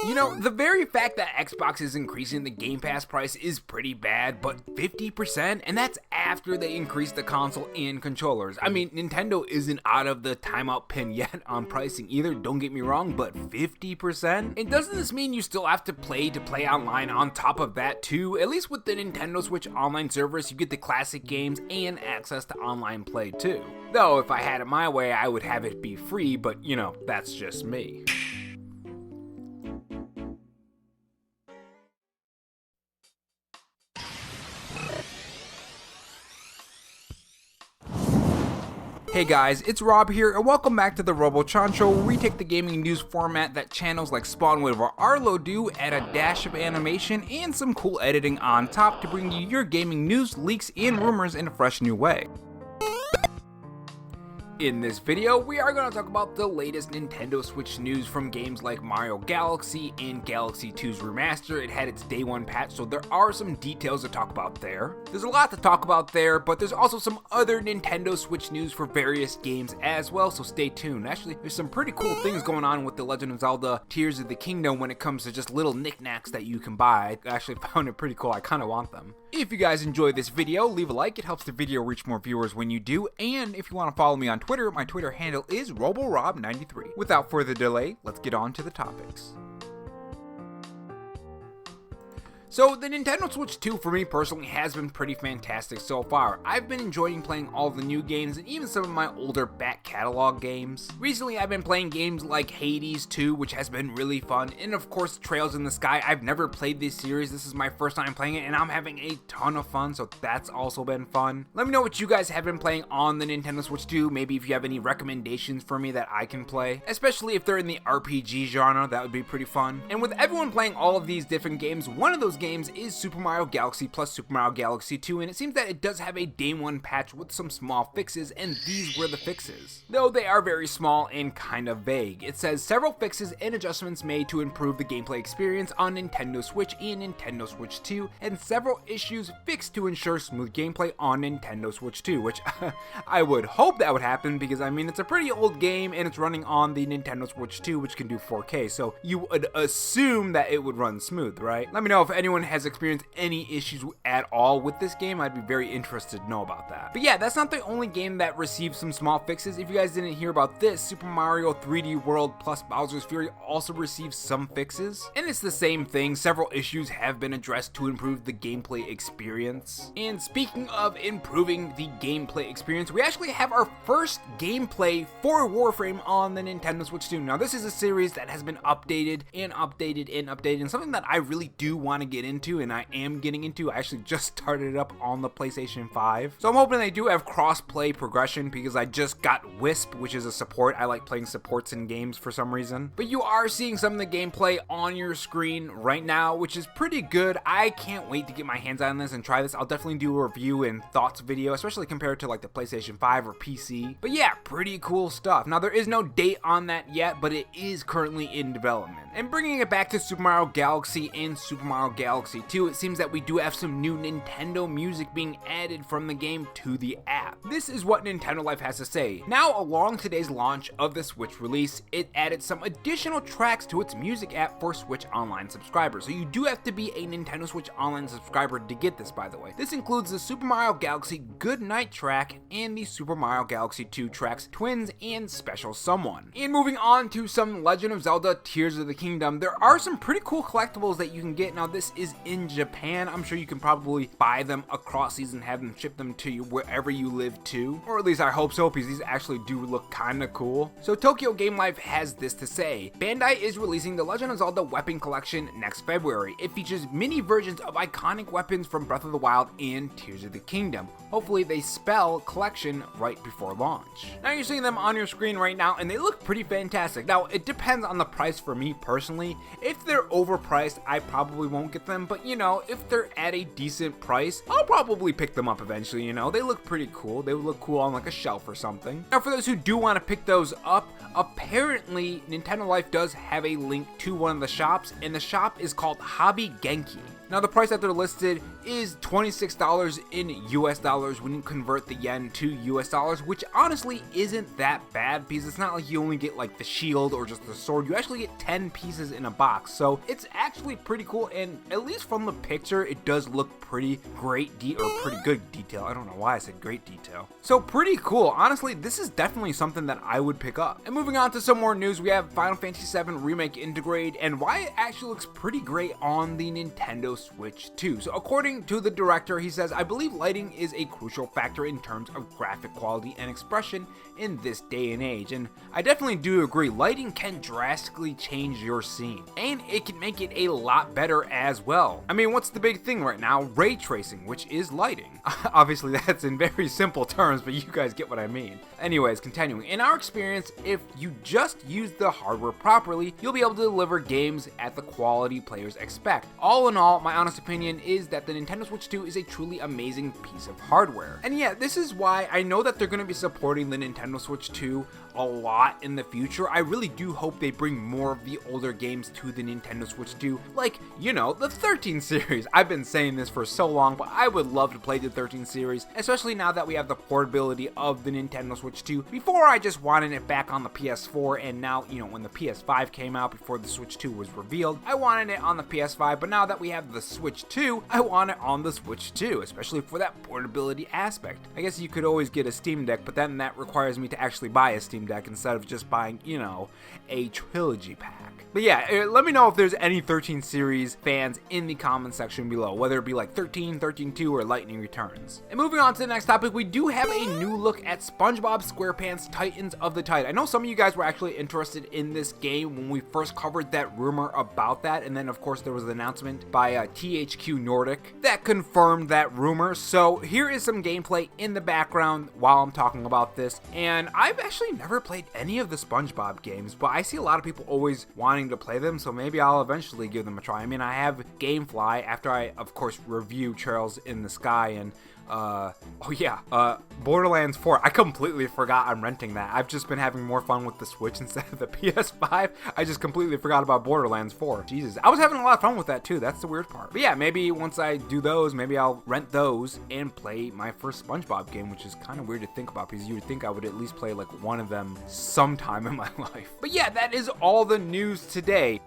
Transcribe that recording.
You know, the very fact that Xbox is increasing the Game Pass price is pretty bad, but 50%? And that's after they increase the console and controllers. I mean, Nintendo isn't out of the timeout pin yet on pricing either, don't get me wrong, but 50%? And doesn't this mean you still have to play online on top of that too? At least with the Nintendo Switch online service, you get the classic games and access to online play too. Though, if I had it my way, I would have it be free, but you know, that's just me. Hey guys, it's Rob here, and welcome back to the RoboChan Show, where we take the gaming news format that channels like Spawnwood or Arlo do, add a dash of animation and some cool editing on top to bring you your gaming news, leaks, and rumors in a fresh new way. In this video, we are going to talk about the latest Nintendo Switch news from games like Mario Galaxy and Galaxy 2's Remaster. It had its day one patch, so there are some details to talk about there. There's a lot to talk about there, but there's also some other Nintendo Switch news for various games as well, so stay tuned. Actually, there's some pretty cool things going on with The Legend of Zelda Tears of the Kingdom when it comes to just little knickknacks that you can buy. I actually found it pretty cool. I kind of want them. If you guys enjoy this video, leave a like. It helps the video reach more viewers when you do. And if you want to follow me on Twitter, my Twitter handle is RoboRob93. Without further delay, let's get on to the topics. So, the Nintendo Switch 2 for me personally has been pretty fantastic so far. I've been enjoying playing all the new games and even some of my older back catalog games. Recently, I've been playing games like Hades 2, which has been really fun, and of course Trails in the Sky. I've never played this series, this is my first time playing it, and I'm having a ton of fun, so that's also been fun. Let me know what you guys have been playing on the Nintendo Switch 2, maybe if you have any recommendations for me that I can play, especially if they're in the RPG genre, that would be pretty fun. And with everyone playing all of these different games, one of those games is Super Mario Galaxy plus Super Mario Galaxy 2, and it seems that it does have a day one patch with some small fixes, and these were the fixes. Though they are very small and kind of vague. It says several fixes and adjustments made to improve the gameplay experience on Nintendo Switch and Nintendo Switch 2, and several issues fixed to ensure smooth gameplay on Nintendo Switch 2, which I would hope that would happen because I mean it's a pretty old game and it's running on the Nintendo Switch 2, which can do 4K, so you would assume that it would run smooth, right? Let me know if anyone has experienced any issues at all with this game. I'd be very interested to know about that. But yeah, that's not the only game that received some small fixes. If you guys didn't hear about this, Super Mario 3D World plus Bowser's Fury also received some fixes. And it's the same thing, several issues have been addressed to improve the gameplay experience. And speaking of improving the gameplay experience, we actually have our first gameplay for Warframe on the Nintendo Switch 2. Now this is a series that has been updated and updated and updated, and something that I really do want to get into, and I am getting into. I actually just started it up on the PlayStation 5. So I'm hoping they do have cross-play progression because I just got Wisp, which is a support. I like playing supports in games for some reason. But you are seeing some of the gameplay on your screen right now, which is pretty good. I can't wait to get my hands on this and try this. I'll definitely do a review and thoughts video, especially compared to like the PlayStation 5 or PC. But yeah, pretty cool stuff. Now there is no date on that yet, but it is currently in development. And bringing it back to Super Mario Galaxy and Super Mario Galaxy 2, it seems that we do have some new Nintendo music being added from the game to the app. This is what Nintendo Life has to say. Now, along today's launch of the Switch release, it added some additional tracks to its music app for Switch Online subscribers. So you do have to be a Nintendo Switch Online subscriber to get this, by the way. This includes the Super Mario Galaxy Good Night track and the Super Mario Galaxy 2 tracks Twins and Special Someone. And moving on to some Legend of Zelda Tears of the Kingdom, there are some pretty cool collectibles that you can get. Now this is in Japan. I'm sure you can probably buy them across seas and have them ship them to you wherever you live too. Or at least I hope so, because these actually do look kinda cool. So Tokyo Game Life has this to say. Bandai is releasing the Legend of Zelda Weapon Collection next February. It features mini versions of iconic weapons from Breath of the Wild and Tears of the Kingdom. Hopefully they spell collection right before launch. Now you're seeing them on your screen right now and they look pretty fantastic. Now it depends on the price for me personally. If they're overpriced, I probably won't get them, but you know, if they're at a decent price, I'll probably pick them up eventually, you know. They look pretty cool. They would look cool on like a shelf or something. Now for those who do want to pick those up, apparently Nintendo Life does have a link to one of the shops, and the shop is called Hobby Genki. Now the price that they're listed is $26 in US dollars when you convert the yen to US dollars, which honestly isn't that bad because it's not like you only get like the shield or just the sword. You actually get 10 pieces in a box, so it's actually pretty cool, and at least from the picture it does look pretty great or pretty good detail. I don't know why I said great detail. So pretty cool. Honestly, this is definitely something that I would pick up. And moving on to some more news, we have Final Fantasy VII Remake Integrate and why it actually looks pretty great on the Nintendo Switch 2. So according to the director, he says, I believe lighting is a crucial factor in terms of graphic quality and expression in this day and age. And I definitely do agree. Lighting can drastically change your scene, and it can make it a lot better as well. I mean, what's the big thing right now? Ray tracing, which is lighting. Obviously, that's in very simple terms, but you guys get what I mean. Anyways, continuing. In our experience, if you just use the hardware properly, you'll be able to deliver games at the quality players expect. All in all, my honest opinion is that the Nintendo Switch 2 is a truly amazing piece of hardware. And yeah, this is why I know that they're going to be supporting the Nintendo Switch 2 a lot in the future. I really do hope they bring more of the older games to the Nintendo Switch 2, like, you know, the 13 series. I've been saying this for so long, but I would love to play the 13 series, especially now that we have the portability of the Nintendo Switch 2. Before, I just wanted it back on the PS4, and now, you know, when the PS5 came out before the Switch 2 was revealed, I wanted it on the PS5, but now that we have the Switch 2, I want it on the Switch 2, especially for that portability aspect. I guess you could always get a Steam Deck, but then that requires me to actually buy a Steam Deck instead of just buying, you know, a trilogy pack. But yeah, let me know if there's any 13 series fans in the comment section below, whether it be like 13, 13-2, or Lightning Returns. And moving on to the next topic, we do have a new look at SpongeBob SquarePants Titans of the Tide. I know some of you guys were actually interested in this game when we first covered that rumor about that, and then of course there was an announcement by THQ Nordic that confirmed that rumor. So here is some gameplay in the background while I'm talking about this, and I've actually never played any of the SpongeBob games, but I see a lot of people always wanting to play them, so maybe I'll eventually give them a try. I mean, I have Gamefly after I, of course, review Trails in the Sky, and Borderlands 4. I completely forgot I'm renting that. I've just been having more fun with the Switch instead of the PS5. I just completely forgot about Borderlands 4. Jesus, I was having a lot of fun with that too. That's the weird part. But yeah, maybe once I do those, maybe I'll rent those and play my first SpongeBob game, which is kind of weird to think about because you would think I would at least play like one of them sometime in my life. But yeah, that is all the news today.